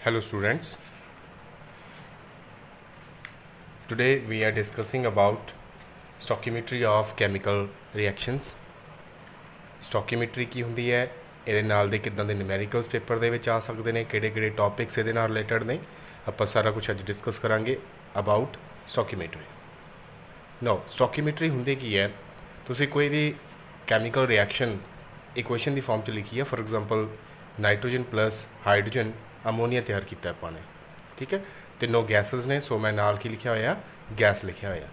Hello students, today we are discussing about stoichiometry of chemical reactions. Stoichiometry ਕੀ ਹੁੰਦੀ ਹੈ, ਇਹਦੇ ਨਾਲ ਦੇ ਕਿੱਦਾਂ ਦੇ ਨਿਊਮੈਰੀਕਲਸ ਪੇਪਰ ਦੇ ਵਿੱਚ ਆ ਸਕਦੇ ਨੇ, ਕਿਹੜੇ ਟੌਪਿਕਸ ਇਹਦੇ ਨਾਲ ਰਿਲੇਟਡ ਨੇ, ਆਪਾਂ ਸਾਰਾ ਕੁਝ ਅੱਜ ਡਿਸਕਸ ਕਰਾਂਗੇ ਅਬਾਊਟ stoichiometry. ਨਾਓ stoichiometry ਹੁੰਦੀ ਕੀ ਹੈ, ਤੁਸੀਂ ਕੋਈ ਵੀ ਕੈਮੀਕਲ ਰਿਐਕਸ਼ਨ ਇਕੁਏਸ਼ਨ ਦੀ ਫਾਰਮ 'ਚ ਲਿਖੀ ਹੈ, for example nitrogen plus hydrogen ammonia ਤਿਆਰ ਕੀਤਾ ਆਪਾਂ ਨੇ, ठीक है। ਤਿੰਨੋਂ ਗੈਸਿਸ ਨੇ, ਸੋ ਮੈਂ ਨਾਲ ਕੀ ਲਿਖਿਆ ਹੋਇਆ, ਗੈਸ ਲਿਖਿਆ ਹੋਇਆ।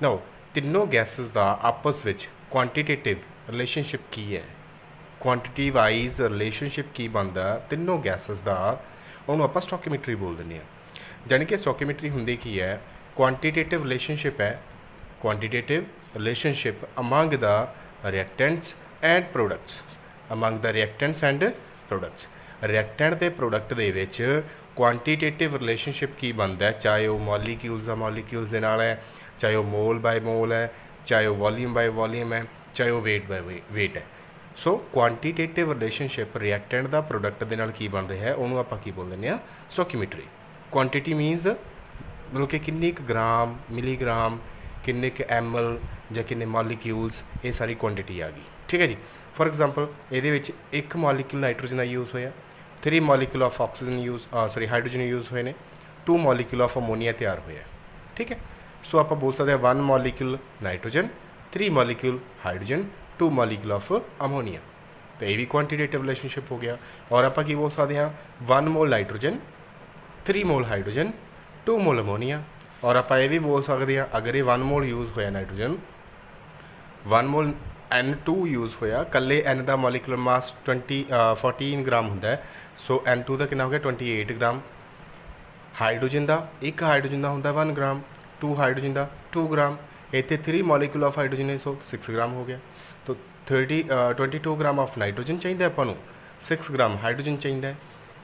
ਨਾਓ ਤਿੰਨੋਂ ਗੈਸਿਸ ਦਾ ਆਪਸ ਵਿੱਚ ਕੁਆਂਟੀਟੇਟਿਵ ਰਿਲੇਸ਼ਨਸ਼ਿਪ ਕੀ ਹੈ, ਕੁਆਂਟੀਟੀ ਵਾਈਜ਼ ਰਿਲੇਸ਼ਨਸ਼ਿਪ ਕੀ ਬਣਦਾ ਤਿੰਨੋਂ ਗੈਸਿਸ ਦਾ, ਉਹਨੂੰ ਆਪਾਂ ਸਟੋਕਿਓਮੈਟਰੀ ਬੋਲ ਦਿੰਦੇ ਹਾਂ। ਜਾਣੀ ਕਿ ਸਟੋਕਿਓਮੈਟਰੀ ਹੁੰਦੀ ਕੀ ਹੈ, ਕੁਆਂਟੀਟੇਟਿਵ ਰਿਲੇਸ਼ਨਸ਼ਿਪ ਹੈ, quantitative relationship among the reactants and products, among the reactants and products. Reactant ਤੇ ਪ੍ਰੋਡਕਟ ਦੇ ਵਿੱਚ ਕੁਆਂਟੀਟੇਟਿਵ ਰਿਲੇਸ਼ਨਸ਼ਿਪ ਕੀ ਬਣਦਾ, ਚਾਹੇ ਉਹ ਮੋਲੀਕਿਊਲਸ ਦਾ ਮੋਲੀਕਿਊਲਸ ਦੇ ਨਾਲ ਹੈ, ਚਾਹੇ ਉਹ ਮੋਲ ਬਾਈ ਮੋਲ ਹੈ, ਚਾਹੇ ਉਹ ਵੋਲੀਅਮ ਬਾਈ ਵੋਲੀਅਮ ਹੈ, ਚਾਹੇ ਉਹ ਵੇਟ ਬਾਈ ਵੇਟ ਹੈ। ਸੋ ਕੁਆਂਟੀਟੇਟਿਵ ਰਿਲੇਸ਼ਨਸ਼ਿਪ ਰਿਐਕਟੈਂਟ ਦਾ ਪ੍ਰੋਡਕਟ ਦੇ ਨਾਲ ਕੀ ਬਣ ਰਿਹਾ ਹੈ, ਉਹਨੂੰ ਆਪਾਂ ਕੀ ਬੋਲ ਦਿੰਦੇ ਹਾਂ, ਸਟੋਕਿਓਮੈਟਰੀ। ਕੁਆਂਟੀਟੀ ਮੀਨਸ ਮਤਲਬ ਕਿ ਕਿੰਨੇ ਕੁ ਗ੍ਰਾਮ, ਮਿਲੀਗ੍ਰਾਮ, ਕਿੰਨੇ ਕੁ ML ਜਾਂ ਕਿੰਨੇ ਮੋਲੀਕਿਊਲਸ, ਇਹ ਸਾਰੀ ਕੁਆਂਟੀਟੀ ਆ ਗਈ, ਠੀਕ ਹੈ ਜੀ। ਫॉर एग्जांपल ਇਹਦੇ ਵਿੱਚ ਇੱਕ ਮੋਲੀਕਿਊਲ ਨਾਈਟ੍ਰੋਜਨ ਦਾ ਯੂਜ਼ ਹੋਇਆ, 3 molecule of oxygen use hydrogen use ਹੋਏ ਨੇ, 2 ਮੋਲੀਕਿਊਲ ਆਫ ਅਮੋਨੀਆ ਤਿਆਰ ਹੋਇਆ, ਠੀਕ ਹੈ। ਸੋ ਆਪਾਂ ਬੋਲ ਸਕਦੇ ਹਾਂ 1 molecule nitrogen, 3 molecule hydrogen, 2 molecule of ammonia. ਤਾਂ ਇਹ ਵੀ ਕੁਆਂਟੀਟੇਟਿਵ ਰਿਲੇਸ਼ਨਸ਼ਿਪ ਹੋ ਗਿਆ। ਔਰ ਆਪਾਂ ਕੀ ਬੋਲ ਸਕਦੇ ਹਾਂ, 1 mall nitrogen, 3 mall hydrogen, 2 mall ammonia. ਔਰ ਆਪਾਂ ਇਹ ਵੀ ਬੋਲ ਸਕਦੇ ਹਾਂ, ਅਗਰ ਇਹ 1 ਮੋਲ ਯੂਜ਼ ਹੋਇਆ ਨਾਈਟ੍ਰੋਜਨ, 1 ਮੋਲ N2 ਯੂਜ਼ ਹੋਇਆ, ਕੱਲੇ N ਦਾ ਮੋਲੀਕੂਲਰ ਮਾਸ 14 ਗ੍ਰਾਮ ਹੁੰਦਾ ਹੈ, ਸੋ N2 ਦਾ ਕਿੰਨਾ ਹੋ ਗਿਆ, 28 ਗ੍ਰਾਮ। ਹਾਈਡਰੋਜਨ ਦਾ, ਇੱਕ ਹਾਈਡਰੋਜਨ ਦਾ ਹੁੰਦਾ 1 ਗ੍ਰਾਮ, 2 ਹਾਈਡਰੋਜਨ ਦਾ 2 ਗ੍ਰਾਮ, ਇੱਥੇ 3 ਮੋਲੀਕੂਲ ਆਫ ਹਾਈਡਰੋਜਨ ਹੈ, ਸੋ 6 ਗ੍ਰਾਮ ਹੋ ਗਿਆ। ਤੋ 22 ਗ੍ਰਾਮ ਆਫ ਨਾਈਟ੍ਰੋਜਨ ਚਾਹੀਦਾ ਆਪਾਂ ਨੂੰ, 6 ਗ੍ਰਾਮ ਹਾਈਡਰੋਜਨ ਚਾਹੀਦਾ,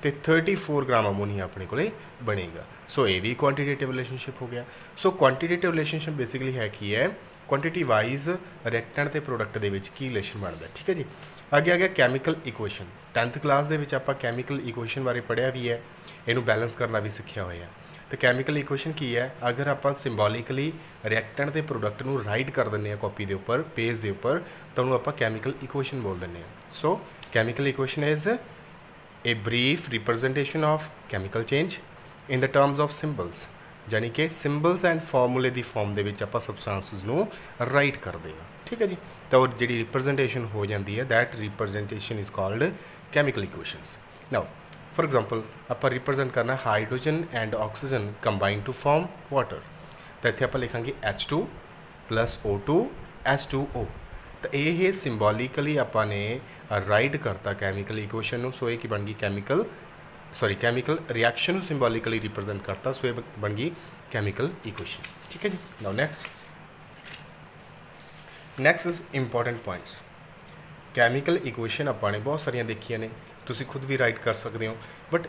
ਅਤੇ 34 ਗ੍ਰਾਮ ਅਮੋਨੀਆ ਆਪਣੇ ਕੋਲ ਬਣੇਗਾ। ਸੋ ਇਹ ਵੀ ਕੁਆਂਟੀਟੇਟਿਵ ਰਿਲੇਸ਼ਨਸ਼ਿਪ ਹੋ ਗਿਆ। ਸੋ ਕੁਆਂਟੀਟੇਟਿਵ ਰਿਲੇਸ਼ਨਸ਼ਿਪ ਬੇਸਿਕਲੀ ਹੈ ਕੀ ਹੈ, ਕੁਆਂਟੀਟੀ ਵਾਈਜ਼ ਰਿਐਕਟੈਂਟ ਅਤੇ ਪ੍ਰੋਡਕਟ ਦੇ ਵਿੱਚ ਕੀ ਰਿਲੇਸ਼ਨ ਬਣਦਾ, ਠੀਕ ਹੈ ਜੀ। ਅੱਗੇ ਆ ਗਿਆ ਕੈਮੀਕਲ ਇਕੁਏਸ਼ਨ। 10th ਕਲਾਸ ਦੇ ਵਿੱਚ ਆਪਾਂ ਕੈਮੀਕਲ ਇਕੁਏਸ਼ਨ ਬਾਰੇ ਪੜ੍ਹਿਆ ਵੀ ਹੈ, ਇਹਨੂੰ ਬੈਲੈਂਸ ਕਰਨਾ ਵੀ ਸਿੱਖਿਆ ਹੋਇਆ। ਅਤੇ ਕੈਮੀਕਲ ਇਕੁਏਸ਼ਨ ਕੀ ਹੈ, ਅਗਰ ਆਪਾਂ ਸਿੰਬੋਲਿਕਲੀ ਰਿਐਕਟੈਂਟ ਅਤੇ ਪ੍ਰੋਡਕਟ ਨੂੰ ਰਾਈਟ ਕਰ ਦਿੰਦੇ ਹਾਂ ਕਾਪੀ ਦੇ ਉੱਪਰ, ਪੇਜ ਦੇ ਉੱਪਰ, ਤਾਂ ਉਹਨੂੰ ਆਪਾਂ ਕੈਮੀਕਲ ਇਕੁਏਸ਼ਨ ਬੋਲ ਦਿੰਦੇ ਹਾਂ। So chemical equation is a brief representation of chemical change in the terms of symbols, ਜਾਣੀ ਕਿ ਸਿੰਬਲਸ ਐਂਡ ਫਾਰਮੂਲੇ ਦੀ ਫਾਰਮ ਦੇ ਵਿੱਚ ਆਪਾਂ ਸਬਸਟੈਂਸਿਸ ਨੂੰ ਰਾਈਟ ਕਰਦੇ ਹਾਂ, ਠੀਕ ਹੈ ਜੀ। ਤਾਂ ਉਹ ਜਿਹੜੀ ਰਿਪਰਜ਼ੈਂਟੇਸ਼ਨ ਹੋ ਜਾਂਦੀ ਹੈ, that representation is called chemical equations. Now for example ਆਪਾਂ ਰਿਪਰਜ਼ੈਂਟ ਕਰਨਾ hydrogen and oxygen combine to form water, ਤਾਂ ਇੱਥੇ ਆਪਾਂ ਲਿਖਾਂਗੇ H2 + O2 H2O। ਤਾਂ ਇਹ ਸਿੰਬੋਲੀਕਲੀ ਆਪਾਂ ਨੇ ਰਾਈਟ ਕਰਤਾ ਕੈਮੀਕਲ ਇਕੁਏਸ਼ਨ ਨੂੰ, ਸੋ ਇਹ ਕੀ ਬਣ ਗਈ, ਕੈਮੀਕਲ ਰਿਐਕਸ਼ਨ ਨੂੰ ਸਿੰਬੋਲੀਕਲੀ ਰਿਪਰਜ਼ੈਂਟ ਕਰਤਾ, ਸੋ ਇਹ ਬਣ ਗਈ ਕੈਮੀਕਲ ਇਕੁਏਸ਼ਨ, ਠੀਕ ਹੈ ਜੀ। Now next is important points. Chemical equation ਆਪਾਂ ਨੇ ਬਹੁਤ ਸਾਰੀਆਂ ਦੇਖੀਆਂ ਨੇ, ਤੁਸੀਂ ਖੁਦ ਵੀ ਰਾਈਟ ਕਰ ਸਕਦੇ ਹੋ, ਬਟ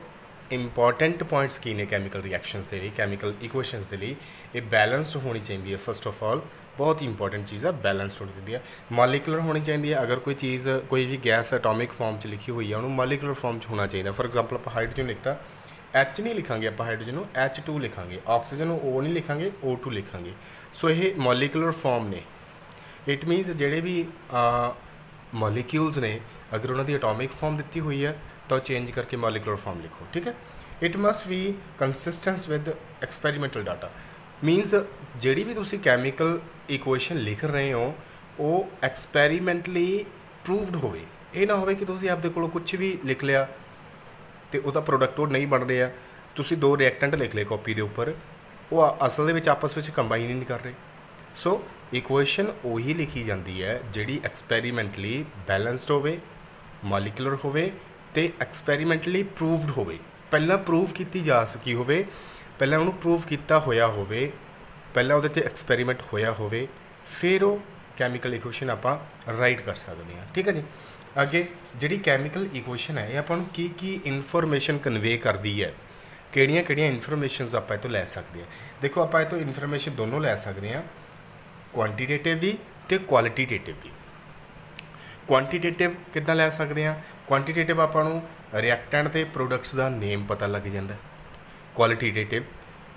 ਇੰਪੋਰਟੈਂਟ ਪੁਆਇੰਟਸ ਕੀ ਨੇ ਕੈਮੀਕਲ ਰਿਐਕਸ਼ਨਸ ਦੇ ਲਈ, ਕੈਮੀਕਲ ਇਕੁਏਸ਼ਨਸ ਦੇ ਲਈ, ਇਹ ਬੈਲੈਂਸਡ ਹੋਣੀ ਚਾਹੀਦੀ ਹੈ। ਫਸਟ ਆਫ ਆਲ ਬਹੁਤ ਇੰਪੋਰਟੈਂਟ ਚੀਜ਼ ਆ, ਬੈਲੈਂਸਡ ਹੋਣੀ ਚਾਹੀਦੀ ਹੈ, ਮੋਲੀਕੂਲਰ ਹੋਣੀ ਚਾਹੀਦੀ ਹੈ। ਅਗਰ ਕੋਈ ਚੀਜ਼, ਕੋਈ ਵੀ ਗੈਸ ਐਟੋਮਿਕ ਫਾਰਮ 'ਚ ਲਿਖੀ ਹੋਈ ਹੈ, ਉਹਨੂੰ ਮੋਲੀਕੂਲਰ ਫਾਰਮ 'ਚ ਹੋਣਾ ਚਾਹੀਦਾ। ਫॉर एग्जांपल ਆਪਾਂ ਹਾਈਡਰੋਜਨ ਲਿਖਤਾ, H ਨਹੀਂ ਲਿਖਾਂਗੇ ਆਪਾਂ, ਹਾਈਡਰੋਜਨ ਨੂੰ H2 ਲਿਖਾਂਗੇ, ਆਕਸੀਜਨ ਨੂੰ O ਨਹੀਂ ਲਿਖਾਂਗੇ, O2 ਲਿਖਾਂਗੇ। ਸੋ ਇਹ ਮੋਲੀਕੂਲਰ ਫਾਰਮ ਨੇ, ਇਟ ਮੀਨਸ ਜਿਹੜੇ ਵੀ ਮੋਲੀਕਿਊਲਸ ਨੇ, ਅਗਰ ਉਹਨਾਂ ਦੀ ਐਟੋਮਿਕ ਫਾਰਮ ਦਿੱਤੀ ਹੋਈ ਹੈ ਤਾਂ ਉਹ ਚੇਂਜ ਕਰਕੇ ਮੋਲੀਕੂਲਰ ਫਾਰਮ ਲਿਖੋ, ਠੀਕ ਹੈ। It must B consistent with experimental data, means ਜਿਹੜੀ ਵੀ ਤੁਸੀਂ ਕੈਮੀਕਲ ਇਕੁਏਸ਼ਨ ਲਿਖ ਰਹੇ ਹੋ ਉਹ ਐਕਸਪੈਰੀਮੈਂਟਲੀ ਪ੍ਰੂਵਡ ਹੋਵੇ। ਇਹ ਨਾ ਹੋਵੇ ਕਿ ਤੁਸੀਂ ਆਪਦੇ ਕੋਲੋਂ ਕੁਛ ਵੀ ਲਿਖ ਲਿਆ ਅਤੇ ਉਹਦਾ ਪ੍ਰੋਡਕਟ ਉਹ ਨਹੀਂ ਬਣ ਰਿਹਾ, ਤੁਸੀਂ 2 ਰਿਐਕਟੈਂਟ ਲਿਖ ਲਏ ਕਾਪੀ ਦੇ ਉੱਪਰ, ਉਹ ਅਸਲ ਦੇ ਵਿੱਚ ਆਪਸ ਵਿੱਚ ਕੰਬਾਈਨ ਹੀ ਨਹੀਂ ਕਰ ਰਹੇ। ਸੋ ਇਕੁਏਸ਼ਨ ਉਹੀ ਲਿਖੀ ਜਾਂਦੀ ਹੈ ਜਿਹੜੀ ਐਕਸਪੈਰੀਮੈਂਟਲੀ ਬੈਲੈਂਸਡ ਹੋਵੇ, ਮੋਲੀਕੂਲਰ ਹੋਵੇ ਅਤੇ ਐਕਸਪੈਰੀਮੈਂਟਲੀ ਪ੍ਰੂਵਡ ਹੋਵੇ। ਪਹਿਲਾਂ ਪ੍ਰੂਵ ਕੀਤੀ ਜਾ ਸਕੀ ਹੋਵੇ, ਪਹਿਲਾਂ ਉਹਨੂੰ ਪ੍ਰੂਵ ਕੀਤਾ ਹੋਇਆ ਹੋਵੇ, ਪਹਿਲਾਂ ਉਹਦੇ 'ਤੇ ਐਕਸਪੈਰੀਮੈਂਟ ਹੋਇਆ ਹੋਵੇ, ਫਿਰ ਉਹ ਕੈਮੀਕਲ ਇਕੁਏਸ਼ਨ ਆਪਾਂ ਰਾਈਟ ਕਰ ਸਕਦੇ ਹਾਂ, ਠੀਕ ਹੈ ਜੀ। ਅੱਗੇ ਜਿਹੜੀ ਕੈਮੀਕਲ ਇਕੁਏਸ਼ਨ ਹੈ, ਇਹ ਆਪਾਂ ਨੂੰ ਕੀ ਇਨਫੋਰਮੇਸ਼ਨ ਕਨਵੇ ਕਰਦੀ ਹੈ, ਕਿਹੜੀਆਂ ਇਨਫੋਰਮੇਸ਼ਨਸ ਆਪਾਂ ਇਹ ਤੋਂ ਲੈ ਸਕਦੇ ਹਾਂ। ਦੇਖੋ ਆਪਾਂ ਇਹ ਤੋਂ ਇਨਫੋਰਮੇਸ਼ਨ ਦੋਨੋਂ ਲੈ ਸਕਦੇ ਹਾਂ, ਕੁਆਂਟੀਟੇਟਿਵ ਵੀ ਅਤੇ ਕੁਆਲਿਟੀਟੇਟਿਵ ਵੀ। ਕੁਆਂਟੀਟੇਟਿਵ ਕਿੱਦਾਂ ਲੈ ਸਕਦੇ ਹਾਂ, ਕੁਆਂਟੀਟੇਟਿਵ ਆਪਾਂ ਨੂੰ ਰਿਐਕਟੈਂਟ ਤੇ ਪ੍ਰੋਡਕਟਸ ਦਾ ਨੇਮ ਪਤਾ ਲੱਗ ਜਾਂਦਾ। ਕੁਆਲਿਟੀਟਿਵ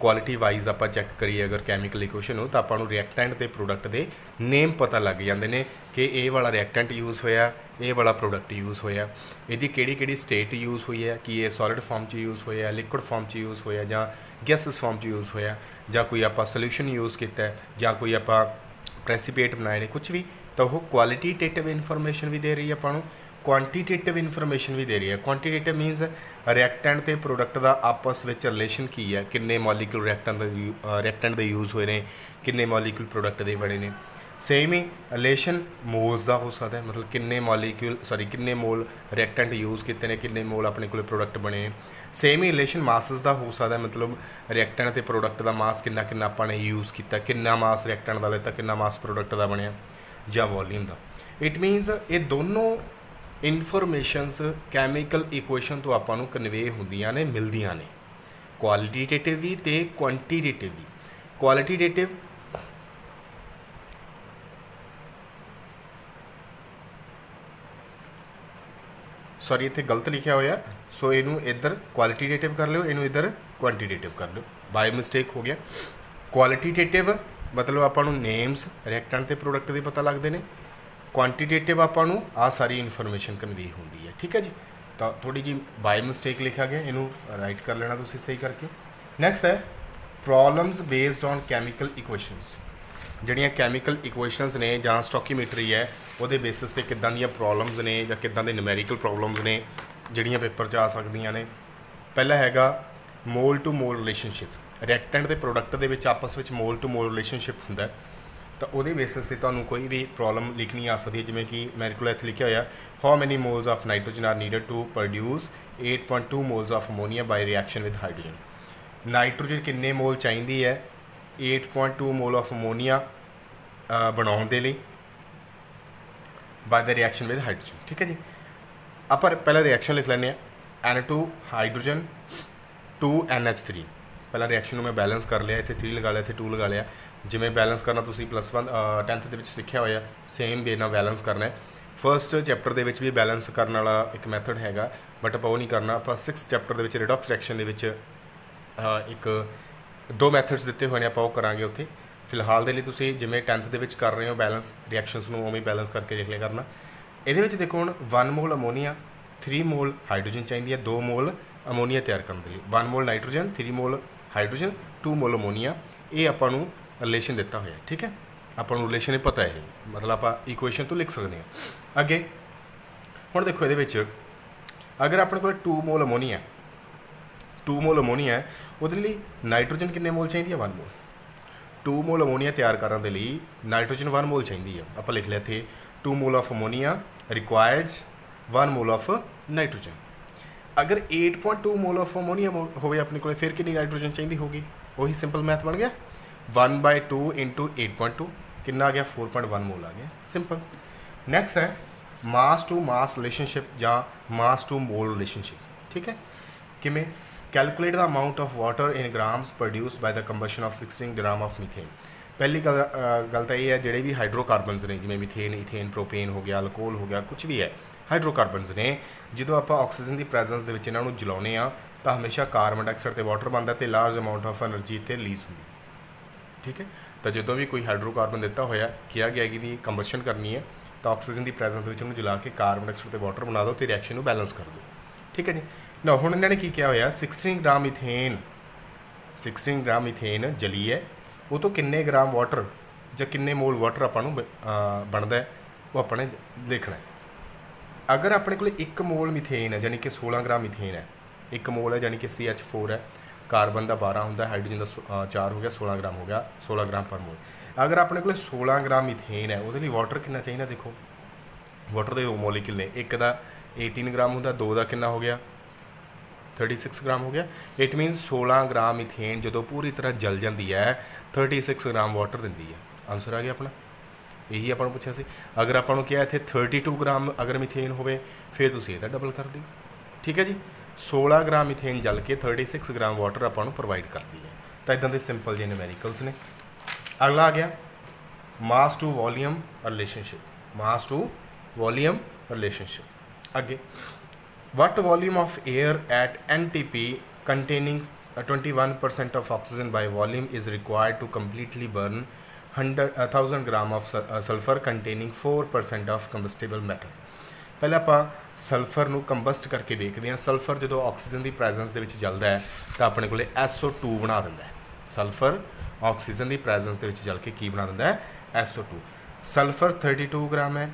ਕੁਆਲਿਟੀ ਵਾਈਜ਼ ਆਪਾਂ ਚੈੱਕ ਕਰੀਏ ਅਗਰ ਕੈਮੀਕਲ ਇਕੁਏਸ਼ਨ ਹੋ ਤਾਂ ਆਪਾਂ ਨੂੰ ਰਿਐਕਟੈਂਟ ਤੇ ਪ੍ਰੋਡਕਟ ਦੇ ਨੇਮ ਪਤਾ ਲੱਗ ਜਾਂਦੇ ਨੇ ਕਿ ਇਹ ਵਾਲਾ ਰਿਐਕਟੈਂਟ ਯੂਜ਼ ਹੋਇਆ, ਇਹ ਵਾਲਾ ਪ੍ਰੋਡਕਟ ਯੂਜ਼ ਹੋਇਆ, ਇਹਦੀ ਕਿਹੜੀ ਕਿਹੜੀ ਸਟੇਟ ਯੂਜ਼ ਹੋਈ ਹੈ, ਕਿ ਇਹ ਸੋਲਿਡ ਫਾਰਮ 'ਚ ਯੂਜ਼ ਹੋਇਆ, ਲਿਕੁਇਡ ਫਾਰਮ 'ਚ ਯੂਜ਼ ਹੋਇਆ, ਜਾਂ ਗੈਸਸ ਫਾਰਮ 'ਚ ਯੂਜ਼ ਹੋਇਆ, ਜਾਂ ਕੋਈ ਆਪਾਂ ਸੋਲਿਊਸ਼ਨ ਯੂਜ਼ ਕੀਤਾ, ਜਾਂ ਕੋਈ ਆਪਾਂ ਪ੍ਰੈਸੀਪੀਏਟ ਬਣਾਏ ਨੇ, ਕੁਝ ਵੀ। ਤਾਂ ਉਹ ਕੁਆਲਿਟੀਟਿਵ ਇਨਫੋਰਮੇਸ਼ਨ ਵੀ ਦੇ ਰਹੀ ਹੈ ਆਪਾਂ ਨੂੰ, ਕੁਆਂਟੀਟੇਟਿਵ ਇਨਫੋਰਮੇਸ਼ਨ ਵੀ ਦੇ ਰਹੀ ਹੈ। ਕੁਆਂਟੀਟੇਟਿਵ ਮੀਨਸ ਰਿਐਕਟੈਂਟ ਤੇ ਪ੍ਰੋਡਕਟ ਦਾ ਆਪਸ ਵਿੱਚ ਰਿਲੇਸ਼ਨ ਕੀ ਹੈ, ਕਿੰਨੇ ਮੋਲੀਕਿਊਲ ਰਿਐਕਟੈਂਟ ਦੇ ਯੂਜ਼ ਹੋਏ ਨੇ, ਕਿੰਨੇ ਮੋਲੀਕਿਊਲ ਪ੍ਰੋਡਕਟ ਦੇ ਬਣੇ ਨੇ। ਸੇਮ ਹੀ ਰਿਲੇਸ਼ਨ ਮੋਲਸ ਦਾ ਹੋ ਸਕਦਾ, ਮਤਲਬ ਕਿੰਨੇ ਮੋਲ ਰਿਐਕਟੈਂਟ ਯੂਜ਼ ਕੀਤੇ ਨੇ, ਕਿੰਨੇ ਮੋਲ ਆਪਣੇ ਕੋਲ ਪ੍ਰੋਡਕਟ ਬਣੇ ਨੇ। ਸੇਮ ਹੀ ਰਿਲੇਸ਼ਨ ਮਾਸਸ ਦਾ ਹੋ ਸਕਦਾ, ਮਤਲਬ ਰਿਐਕਟੈਂਟ ਤੇ ਪ੍ਰੋਡਕਟ ਦਾ ਮਾਸ ਕਿੰਨਾ ਕਿੰਨਾ ਆਪਾਂ ਨੇ ਯੂਜ਼ ਕੀਤਾ, ਕਿੰਨਾ ਮਾਸ ਰਿਐਕਟੈਂਟ ਦਾ ਲਿੱਤਾ, ਕਿੰਨਾ ਮਾਸ ਪ੍ਰੋਡਕਟ ਦਾ ਬਣਿਆ, ਜਾਂ ਵੋਲੀਅਮ ਦਾ। ਇਟ ਮੀਨਸ ਇਹ ਦੋਨੋਂ ਇਨਫੋਰਮੇਸ਼ਨਸ ਕੈਮੀਕਲ ਇਕੁਏਸ਼ਨ ਤੋਂ ਆਪਾਂ ਨੂੰ ਕਨਵੇ ਹੁੰਦੀਆਂ ਨੇ, ਮਿਲਦੀਆਂ ਨੇ, ਕੁਆਲਿਟੀਟਿਵ ਵੀ ਤੇ ਕੁਆਂਟੀਟੇਟਿਵ ਵੀ। ਕੁਆਲਿਟੀਟਿਵ ਸੌਰੀ ਇੱਥੇ ਗਲਤ ਲਿਖਿਆ ਹੋਇਆ, ਸੋ ਇਹਨੂੰ ਇੱਧਰ ਕੁਆਲਿਟੀਟਿਵ ਕਰ ਲਿਓ, ਇਹਨੂੰ ਇੱਧਰ ਕੁਆਂਟੀਟੇਟਿਵ ਕਰ ਲਿਓ, ਬਾਈ ਮਿਸਟੇਕ ਹੋ ਗਿਆ। ਕੁਆਲਿਟੀਟਿਵ ਮਤਲਬ ਆਪਾਂ ਨੂੰ ਨੇਮਸ ਰਿਐਕਟੈਂਟ ਤੇ ਪ੍ਰੋਡਕਟ ਦੇ ਪਤਾ ਲੱਗਦੇ ਨੇ, ਕੁਆਂਟੀਟੇਟਿਵ ਆਪਾਂ ਨੂੰ ਆਹ ਸਾਰੀ ਇਨਫੋਰਮੇਸ਼ਨ ਕਨਵੇ ਹੁੰਦੀ ਹੈ। ਠੀਕ ਹੈ ਜੀ, ਤਾਂ ਥੋੜੀ ਜੀ ਬਾਈ ਮਿਸਟੇਕ ਲਿਖਿਆ ਗਿਆ, ਇਹਨੂੰ ਰਾਈਟ ਕਰ ਲੈਣਾ ਤੁਸੀਂ ਸਹੀ ਕਰਕੇ। ਨੈਕਸਟ ਹੈ problems based on chemical equations. ਜਿਹੜੀਆਂ ਕੈਮੀਕਲ ਇਕੁਏਸ਼ਨਸ ਨੇ ਜਾਂ ਸਟੋਕੀਮੈਟਰੀ ਹੈ, ਉਹਦੇ ਬੇਸਿਸ 'ਤੇ ਕਿੱਦਾਂ ਦੀਆਂ ਪ੍ਰੋਬਲਮਸ ਨੇ ਜਾਂ ਕਿੱਦਾਂ ਦੇ ਨਿਊਮੈਰੀਕਲ ਪ੍ਰੋਬਲਮਸ ਨੇ ਜਿਹੜੀਆਂ ਪੇਪਰ 'ਚ ਆ ਸਕਦੀਆਂ ਨੇ। ਪਹਿਲਾ ਹੈਗਾ mole to mole relationship. Reactant ਦੇ ਪ੍ਰੋਡਕਟ ਦੇ ਵਿੱਚ ਆਪਸ ਵਿੱਚ ਮੋਲ ਟੂ ਮੋਲ ਰਿਲੇਸ਼ਨਸ਼ਿਪ ਹੁੰਦਾ, ਤਾਂ ਉਹਦੇ ਬੇਸਿਸ 'ਤੇ ਤੁਹਾਨੂੰ ਕੋਈ ਵੀ ਪ੍ਰੋਬਲਮ ਲਿਖਣੀ ਆ ਸਕਦੀ ਹੈ। ਜਿਵੇਂ ਕਿ ਮੇਰੇ ਕੋਲ ਇੱਥੇ ਲਿਖਿਆ ਹੋਇਆ, how many moles of nitrogen are needed to produce 8.2 moles of ammonia by reaction with hydrogen. Nitrogen ਕਿੰਨੇ ਮੋਲ ਚਾਹੀਦੀ ਹੈ 8.2 ਮੋਲ ਆਫ ਅਮੋਨੀਆ ਬਣਾਉਣ ਦੇ ਲਈ by the reaction with hydrogen. ਠੀਕ ਹੈ ਜੀ, ਆਪਾਂ ਪਹਿਲਾਂ ਰਿਐਕਸ਼ਨ ਲਿਖ ਲੈਂਦੇ ਹਾਂ, N2 ਹਾਈਡਰੋਜਨ 2 NH3। ਪਹਿਲਾਂ ਰਿਐਕਸ਼ਨ ਨੂੰ ਮੈਂ ਬੈਲੈਂਸ ਕਰ ਲਿਆ, ਇੱਥੇ 3 ਲਗਾ ਲਿਆ, ਇੱਥੇ 2 ਲਗਾ ਲਿਆ। ਜਿਵੇਂ ਬੈਲੈਂਸ ਕਰਨਾ ਤੁਸੀਂ +1 10th ਦੇ ਵਿੱਚ ਸਿੱਖਿਆ ਹੋਇਆ, ਸੇਮ ਵੇ ਨਾਲ ਬੈਲੈਂਸ ਕਰਨਾ ਹੈ। ਫਸਟ ਚੈਪਟਰ ਦੇ ਵਿੱਚ ਵੀ ਬੈਲੈਂਸ ਕਰਨ ਵਾਲਾ ਇੱਕ ਮੈਥਡ ਹੈਗਾ, ਬਟ ਆਪਾਂ ਉਹ ਨਹੀਂ ਕਰਨਾ। ਆਪਾਂ 6th ਚੈਪਟਰ ਦੇ ਵਿੱਚ ਰਿਡੌਕਸ ਰਿਐਕਸ਼ਨ ਦੇ ਵਿੱਚ ਇੱਕ 2 ਮੈਥਡਸ ਦਿੱਤੇ ਹੋਏ ਨੇ, ਆਪਾਂ ਉਹ ਕਰਾਂਗੇ ਉੱਥੇ। ਫਿਲਹਾਲ ਦੇ ਲਈ ਤੁਸੀਂ ਜਿਵੇਂ 10th ਦੇ ਵਿੱਚ ਕਰ ਰਹੇ ਹੋ ਬੈਲੈਂਸ ਰਿਐਕਸ਼ਨਸ ਨੂੰ, ਉਵੇਂ ਬੈਲੈਂਸ ਕਰਕੇ ਲਿਖ ਲਿਆ ਕਰਨਾ। ਇਹਦੇ ਵਿੱਚ ਦੇਖੋ ਹੁਣ 1 ਮੋਲ ਅਮੋਨੀਆ 3 ਮੋਲ ਹਾਈਡਰੋਜਨ ਚਾਹੀਦੀ ਹੈ 2 ਮੋਲ ਅਮੋਨੀਆ ਤਿਆਰ ਕਰਨ ਦੇ ਲਈ। 1 mall nitrogen 3 mall hydrogen 2 mall ammonia, ਇਹ ਆਪਾਂ ਨੂੰ ਰਿਲੇਸ਼ਨ ਦਿੱਤਾ ਹੋਇਆ। ਠੀਕ ਹੈ, ਆਪਾਂ ਨੂੰ ਰਿਲੇਸ਼ਨ ਇਹ ਪਤਾ ਹੈ, ਮਤਲਬ ਆਪਾਂ ਇਕੁਏਸ਼ਨ ਤੋਂ ਲਿਖ ਸਕਦੇ ਹਾਂ। ਅੱਗੇ ਹੁਣ ਦੇਖੋ ਇਹਦੇ ਵਿੱਚ ਅਗਰ ਆਪਣੇ ਕੋਲ 2 ਮੋਲ ਅਮੋਨੀਆ ਹੈ, ਉਹਦੇ ਲਈ ਨਾਈਟ੍ਰੋਜਨ ਕਿੰਨੇ ਮੋਲ ਚਾਹੀਦੀ ਹੈ 1 ਮੋਲ। 2 ਮੋਲ ਅਮੋਨੀਆ ਤਿਆਰ ਕਰਨ ਦੇ ਲਈ ਨਾਈਟ੍ਰੋਜਨ 1 ਮੋਲ ਚਾਹੀਦੀ ਹੈ। ਆਪਾਂ ਲਿਖ ਲਿਆ ਇੱਥੇ 2 mole of ammonia requires 1 mole of nitrogen. ਅਗਰ 8.2 ਮੋਲ ਆਫ ਅਮੋਨੀਆ ਹੋਵੇ ਆਪਣੇ ਕੋਲ, ਫਿਰ ਕਿੰਨੀ ਨਾਈਟ੍ਰੋਜਨ ਚਾਹੀਦੀ ਹੋਗੀ? ਉਹੀ ਸਿੰਪਲ ਮੈਥ ਬਣ ਗਿਆ, 1/2 × 8.2 ਕਿੰਨਾ ਆ ਗਿਆ 4.1 ਮੋਲ ਆ ਗਿਆ, ਸਿੰਪਲ। ਨੈਕਸਟ ਹੈ ਮਾਸ ਟੂ ਮਾਸ ਰਿਲੇਸ਼ਨਸ਼ਿਪ ਜਾਂ ਮਾਸ ਟੂ ਮੋਲ ਰਿਲੇਸ਼ਨਸ਼ਿਪ। ਠੀਕ ਹੈ, ਕਿਵੇਂ? Calculate the amount of water in grams produced by the combustion of 16 gram of methane. ਪਹਿਲੀ ਗੱਲ ਤਾਂ ਇਹ ਹੈ, ਜਿਹੜੇ ਵੀ ਹਾਈਡਰੋਕਾਰਬਨਸ ਨੇ, ਜਿਵੇਂ ਮੀਥੇਨ, ਈਥੇਨ, ਪ੍ਰੋਪੇਨ ਹੋ ਗਿਆ, ਅਲਕੋਹਲ ਹੋ ਗਿਆ, ਕੁਝ ਵੀ ਹੈ ਹਾਈਡਰੋਕਾਰਬਨਸ ਨੇ, ਜਦੋਂ ਆਪਾਂ ਆਕਸੀਜਨ ਦੀ ਪ੍ਰੈਜ਼ੈਂਸ ਦੇ ਵਿੱਚ ਇਹਨਾਂ ਨੂੰ ਜਲਾਉਂਦੇ ਆ ਤਾਂ ਹਮੇਸ਼ਾ ਕਾਰਬਨ ਡਾਈਆਕਸਾਈਡ ਤੇ ਵਾਟਰ ਬਣਦਾ ਤੇ ਲਾਰਜ ਅਮਾਊਂਟ ਆਫ ਐਨਰਜੀ ਤੇ ਰਿਲੀਜ਼ ਹੁੰਦੀ। ਠੀਕ ਹੈ, ਤਾਂ ਜਦੋਂ ਵੀ ਕੋਈ ਹਾਈਡਰੋਕਾਰਬਨ ਦਿੱਤਾ ਹੋਇਆ, ਕਿਹਾ ਗਿਆ ਕਿ ਇਹਦੀ ਕੰਬਸ਼ਨ ਕਰਨੀ ਹੈ, ਤਾਂ ਆਕਸੀਜਨ ਦੀ ਪ੍ਰੈਜ਼ੈਂਸ ਵਿੱਚ ਉਹਨੂੰ ਜਲਾ ਕੇ ਕਾਰਬਨ ਡਾਈਆਕਸਾਈਡ ਤੇ ਵਾਟਰ ਬਣਾ ਦਿਓ ਤੇ ਰਿਐਕਸ਼ਨ ਨੂੰ ਬੈਲੈਂਸ ਕਰ ਦਿਓ। ਠੀਕ ਹੈ ਜੀ, ਨਾ ਹੁਣ ਇਹਨਾਂ ਨੇ ਕੀ ਕਿਹਾ ਹੋਇਆ 16 ਗ੍ਰਾਮ ਇਥੇਨ ਜਲੀ ਹੈ, ਉਹ ਤੋਂ ਕਿੰਨੇ ਗ੍ਰਾਮ ਵਾਟਰ ਜਾਂ ਕਿੰਨੇ ਮੋਲ ਵਾਟਰ ਆਪਾਂ ਨੂੰ ਬਣਦਾ ਹੈ, ਉਹ ਆਪਾਂ ਨੇ ਲਿਖਣਾ ਹੈ। ਅਗਰ ਆਪਣੇ ਕੋਲ 1 ਮੋਲ ਮਿਥੇਨ ਹੈ, ਯਾਨੀ ਕਿ 16 ਗ੍ਰਾਮ ਮਿਥੇਨ ਹੈ, 1 ਮੋਲ ਹੈ ਯਾਨੀ ਕਿ CH4 ਹੈ, ਕਾਰਬਨ ਦਾ 12 ਹੁੰਦਾ, ਹਾਈਡਰੋਜਨ ਦਾ 4 ਹੋ ਗਿਆ, 16 ਗ੍ਰਾਮ ਹੋ ਗਿਆ, 16 ਗ੍ਰਾਮ ਪਰ ਮੋਲ। ਅਗਰ ਆਪਣੇ ਕੋਲ 16 ਗ੍ਰਾਮ ਮਿਥੇਨ ਹੈ, ਉਹਦੇ ਲਈ ਵਾਟਰ ਕਿੰਨਾ ਚਾਹੀਦਾ? ਦੇਖੋ ਵਾਟਰ ਦੇ 2 ਮੋਲੀਕਿਊਲ ਨੇ, ਇੱਕ ਦਾ 18 ਗ੍ਰਾਮ ਹੁੰਦਾ, 2 ਦਾ ਕਿੰਨਾ ਹੋ ਗਿਆ 36 ਗ੍ਰਾਮ ਹੋ ਗਿਆ। ਇਟ ਮੀਨਸ 16 ਗ੍ਰਾਮ ਮਿਥੇਨ ਜਦੋਂ ਪੂਰੀ ਤਰ੍ਹਾਂ ਜਲ ਜਾਂਦੀ ਹੈ 36 ਗ੍ਰਾਮ ਵਾਟਰ ਦਿੰਦੀ ਹੈ। ਆਨਸਰ ਆ ਗਿਆ ਆਪਣਾ, ਇਹੀ ਆਪਾਂ ਨੂੰ ਪੁੱਛਿਆ ਸੀ। ਅਗਰ ਆਪਾਂ ਨੂੰ ਕਿਹਾ ਇੱਥੇ 32 ਗ੍ਰਾਮ ਅਗਰ ਮਿਥੇਨ ਹੋਵੇ, ਫਿਰ ਤੁਸੀਂ ਇਹਦਾ ਡਬਲ ਕਰ ਦਿਓ। ਠੀਕ ਹੈ ਜੀ, 16 ਗ੍ਰਾਮ ਮਿਥੇਨ ਜਲ ਕੇ 36 ਗ੍ਰਾਮ ਵਾਟਰ ਆਪਾਂ ਨੂੰ ਪ੍ਰੋਵਾਈਡ ਕਰਦੀ ਹੈ। ਤਾਂ ਇੱਦਾਂ ਦੇ ਸਿੰਪਲ ਜਿਹੇ ਨਿਊਮੈਰੀਕਲਸ ਨੇ। ਅਗਲਾ ਆ ਗਿਆ mass to volume relationship. Mass to volume relationship. ਅੱਗੇ What volume of air at NTP containing 21% of oxygen by volume is required to completely burn 1000 gram of sulfur containing 4% of combustible matter? पहले आप sulphur ਨੂੰ ਕੰਬਸਟ ਕਰਕੇ ਵੇਖਦੇ ਹਾਂ। Sulphur ਜਦੋਂ oxygen ਦੀ presence ਦੇ ਵਿੱਚ ਜਲਦਾ ਹੈ ਤਾਂ ਆਪਣੇ ਕੋਲੇ SO2 ਬਣਾ ਦਿੰਦਾ ਹੈ। ਸਲਫਰ ਆਕਸੀਜਨ ਦੀ ਪ੍ਰੈਜ਼ੈਂਸ ਦੇ ਵਿੱਚ ਜਲ ਕੇ ਕੀ ਬਣਾ ਦਿੰਦਾ ਹੈ SO2। ਸਲਫਰ 32 ਗ੍ਰਾਮ ਹੈ,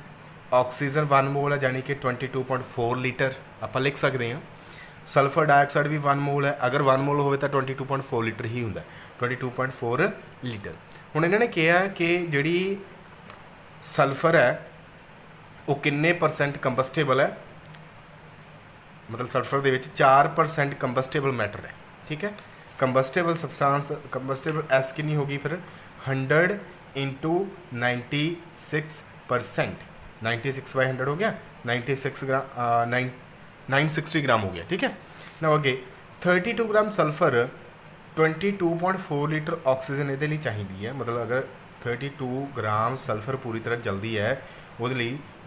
ਆਕਸੀਜਨ 1 ਮੋਲ ਹੈ ਯਾਨੀ ਕਿ 22.4 ਲੀਟਰ ਆਪਾਂ ਲਿਖ ਸਕਦੇ ਹਾਂ। ਸਲਫਰ ਡਾਈਆਕਸਾਈਡ ਵੀ 1 ਮੋਲ ਹੈ, ਅਗਰ 1 ਮੋਲ ਹੋਵੇ ਤਾਂ 22.4 ਲੀਟਰ ਹੀ ਹੁੰਦਾ, 22.4 ਲੀਟਰ। ਹੁਣ ਇਹਨਾਂ ਨੇ ਕਿਹਾ ਕਿ ਜਿਹੜੀ ਸਲਫਰ ਹੈ वो किन्ने परसेंट कंबस्टेबल है, मतलब सल्फर दे विच 4% कंबस्टेबल मैटर है। ठीक है, कंबस्टेबल सबसटेंस कंबस्टेबल एस कितनी होगी फिर 100 इंटू 96%, 96/100 हो गया, 96 ग्राम 960 ग्राम हो गया। ठीक है ना, अगे 32 ग्राम सल्फर 22.4 लीटर ऑक्सीजन ये चाहिए है। मतलब अगर 32 ग्राम सल्फर पूरी तरह जल्दी है वो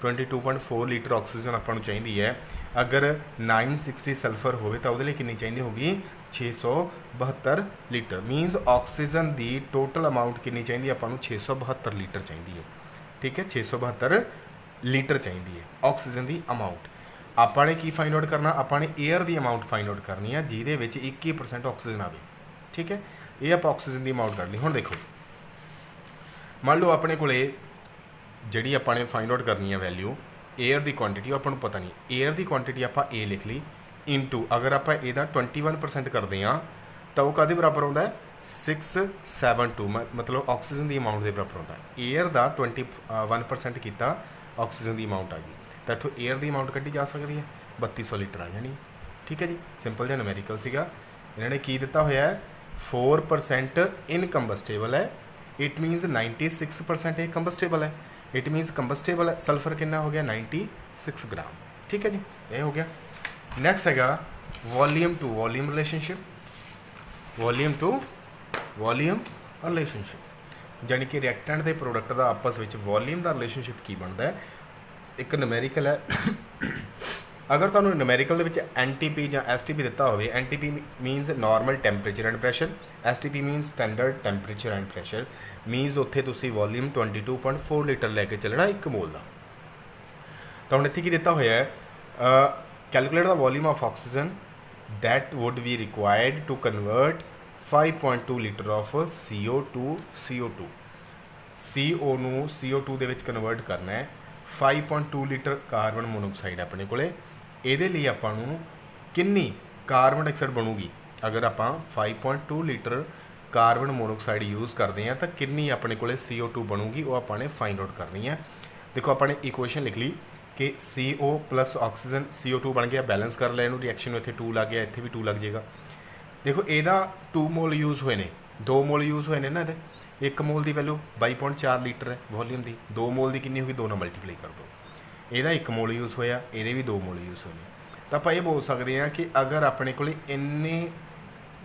22.4 लीटर ऑक्सीजन आपको चाहिए है। अगर 960 सल्फर हो तो वो कितनी चाहिए होगी 672 लीटर। मीनस ऑक्सीजन की टोटल अमाउंट कितनी चाहिए आपको 672 लीटर चाहिए है। ठीक है, 672 लीटर चाहिए है ऑक्सीजन की अमाउंट। आपने की फाइंड आउट करना, आपने एयर की अमाउंट फाइंड आउट करनी है जिहदे विच 21% ऑक्सीजन आए। ठीक है, ये आप ऑक्सीजन की अमाउंट कर ली। हुण देखो मान लो अपने कोले जिहड़ी आपने फाइंड आउट करनी है वैल्यू एयर की क्वांटिटी आपको पता नहीं, एयर की क्वांटिटी आप ए लिख ली इंटू अगर आप ਇਹਦਾ 21% करते हैं तो वह कदे बराबर आता है 672, मतलब ऑक्सीजन की अमाउंट के बराबर आता है। एयर का 21% किया ऑक्सीजन की अमाउंट आ गई तो इतों एयर की अमाउंट कढ़ी जा सकती है 3200 लीटर आ जानी। ठीक है जी, सिंपल जिहा न्यूमेरिकल सीगा। इन्होंने की दिता होया है 4% इनकंबस्टेबल है, इट मीनस 96% ये कंबस्टेबल है। इट मीनस कंबस्टेबल सल्फर कितना हो गया 96 ग्राम। ठीक है जी, ये हो गया। नैक्सट हैगा volume to volume relationship, volume to volume relationship यानी कि रिएक्टेंट के प्रोडक्ट का आपस में वॉल्यूम का रिलेशनशिप की बनता है। एक न्यूमेरिकल है अगर तुहानूं न्यूमेरिकल दे विच NTP या STP दिता होवे, NTP मीनस normal temperature and pressure, STP मीनस standard temperature and pressure, मीनस उत्थे तुसीं वॉल्यूम 22.4 लीटर लैके चलना 1 मोल का। तो हुण इत्थे की दिता होया है calculate the volume of oxygen that would be required to convert 5.2 litre of CO2 नूं CO2 दे विच कन्वर्ट करना है। 5.2 लीटर कार्बन मोनोऑक्साइड अपने कोले, ਇਹਦੇ ਲਈ ਆਪਾਂ ਨੂੰ ਕਿੰਨੀ ਕਾਰਬਨ ਡਾਈਆਕਸਾਈਡ ਬਣੂਗੀ। अगर आप 5.2 लीटर कार्बन मोनोऑक्साइड यूज़ करते हैं तो कितनी अपने को CO2 बनूगी वो आपने फाइंड आउट करनी है। देखो आपने इक्वेशन लिख ली कि CO प्लस ऑक्सीजन CO2 बन गया, बैलेंस कर लिया रिएक्शन में, इतने 2 लग गया, इतने भी 2 लग जाएगा। देखो ਇਹਦਾ 2 मोल यूज़ हुए हैं, 2 मोल यूज़ हुए हैं ना, 1 मोल की वैल्यू 22.4 लीटर है वॉल्यूम की, 2 मोल की कितनी होगी 2 नाल मल्टीप्लाई कर दो। ਇਹਦਾ 1 मोल यूज़ होया, ਇਹਦੇ भी 2 मोल यूज़ होने। तो आप ये बोल सकते हैं कि अगर अपने को इन्ने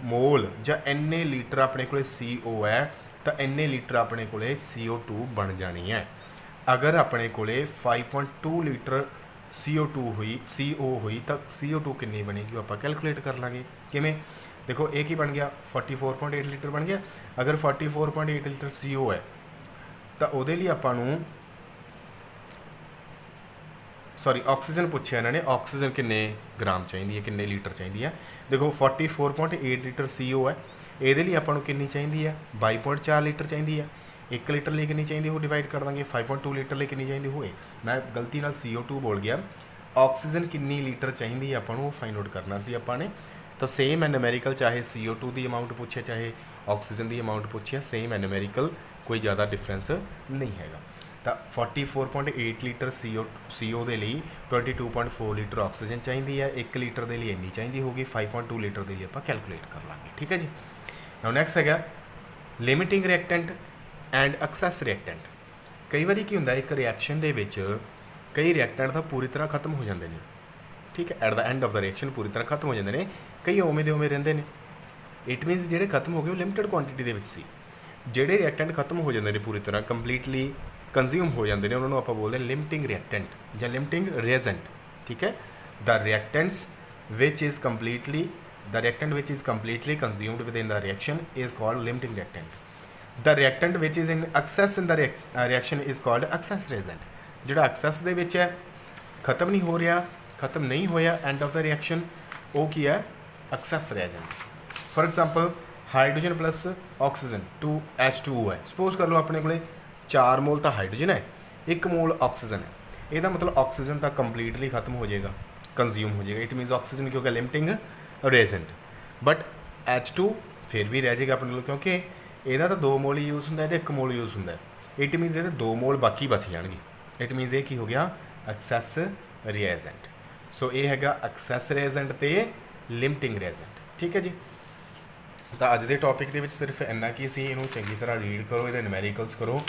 मोल या इन्ने लीटर अपने को CO है तो इन्ने लीटर अपने को CO2 बन जानी है। अगर अपने को 5.2 लीटर CO2 हुई तो CO2 कितनी बनेगी वो आप कैलकुलेट कर लाँगे। किमें देखो एक ही बन गया 44.8 लीटर बन गया। अगर 44.8 लीटर CO है तो वो आपां सॉरी ऑक्सीजन पूछा इन्होंने, ऑक्सीजन किन्ने ग्राम चाहिए, किन्ने लीटर चाहिए है। देखो 44.8 लीटर CO है, ये आपां किन्नी चाहिए है 22.4 लीटर चाहिए है। 1 लीटर लिए कितनी चाहिए वो डिवाइड कर देंगे, 5.2 लीटर लिए कितनी चाहिए होए, मैं गलती नाल CO2 बोल गया। ऑक्सीजन किन्नी लीटर चाहिए आपां वो फाइंड आउट करना सी आपां। तो सेम है न्यूमेरिकल, चाहे CO2 की अमाउंट पूछे चाहे ऑक्सीजन की अमाउंट पूछे, सेम है न्यूमेरिकल, कोई ज़्यादा डिफरेंस नहीं है। तो 44.8 लीटर CO के लिए 22.4 लीटर ऑक्सीजन चाहिए है, 1 लीटर के लिए इन्नी चाहिए होगी, 5.2 लीटर के लिए आप कैलकुलेट कर लाँगे। ठीक है जी। नाउ नैक्सट है limiting reactant and excess reactant. कई बार की होंगे एक रिएक्शन के कई रिएक्टेंट तो पूरी तरह खत्म हो जाते हैं। ठीक है, at the end of the reaction पूरी तरह खत्म हो जाते हैं, कई उवें दे उवें रहिंदे ने। इट मीनस जिहड़े खत्म हो गए वो लिमिटेड क्वांटिटी दे विच सी, जिहड़े रिएक्टेंट खत्म हो जाते हैं पूरी तरह कंप्लीटली कंज्यूम हो जाते हैं उन्होंने आप बोलते हैं लिमिटिंग रिएक्टेंट या लिमिटिंग रिएजेंट। ठीक है, the reactants which is completely the reactant which is completely consumed with in the reaction is called limiting reactant. The reactant which is in excess in the reaction is called access reagent. जिहड़ा access दे विच है, खत्म नहीं हो रहा, खत्म नहीं होया end of the reaction, वो की है access reagent. For example hydrogen plus oxygen 2H2O है। सपोज कर लो अपने को 4 मोल तो हाइड्रोजन है, 1 मोल ऑक्सीजन है। ਇਹਦਾ मतलब ऑक्सीजन तो कंप्लीटली खत्म हो जाएगा, कंज्यूम हो जाएगा। इट मीनस ऑक्सीजन क्योंकि लिमिटिंग रिएजेंट। बट H2 फिर भी रह जाएगा अपने को, क्योंकि ਇਹਦਾ ਤਾਂ 2 मोल यूज़ होंगे, 1 मोल यूज़ होंगे। इट मीनस ये 2 मोल बाकी बच जाएंगे। इट मीनस ये की हो गया एक्सैस रिएजेंट। सो ये हैगा एक्सैस रिएजेंट तो लिमिटिंग रिएजेंट। ठीक है जी। तो अज के टॉपिक के सिर्फ इन्ना कि सी, इनू चंगी तरह रीड करो, ये न्यूमेरिकल्स करो।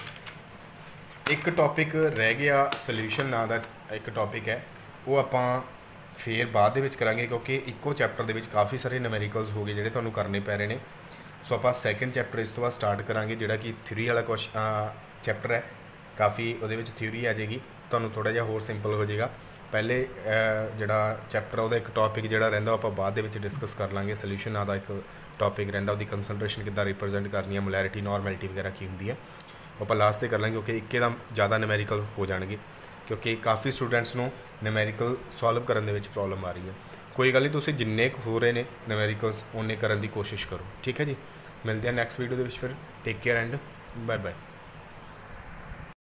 एक टॉपिक रह गया सोल्यूशन नाम का एक टॉपिक है, वो आपां फिर बाद करांगे, क्योंकि इक्को चैप्टर के काफ़ी सारे न्यूमेरिकल्स हो गए जिहड़े तुहानूं करने पै रहे हैं। सो आपां सैकेंड चैप्टर इस तो बाद स्टार्ट करांगे, जिहड़ा कि थ्योरी वाला चैप्टर है। काफ़ी वो थ्योरी आ जाएगी, तुहानूं थोड़ा जिहा होर सिंपल हो जाएगा। पहले जिहड़ा चैप्टर वो एक टॉपिक जिहड़ा रहिंदा आपां बाद डिस्कस कर लांगे। सोल्यूशन नाम का एक टॉपिक रहिंदा, उसकी कंसनट्रेशन किद्दां रिप्रजेंट करनी है, मोलैरिटी नॉर्मैलिटी वगैरह की होंदी है, वो लास्ट से कर लेंगे, क्योंकि एकदम ज़्यादा न्यूमेरिकल हो जाएंगे, क्योंकि काफ़ी स्टूडेंट्स को न्यूमेरिकल सॉल्व करने में प्रॉब्लम आ रही है। कोई गल नहीं, तुसीं जिन्ने हो रहे हैं न्यूमेरिकल्स उन्ने करने की कोशिश करो। ठीक है जी, मिलते हैं नैक्सट वीडियो के फिर। Take care and bye bye.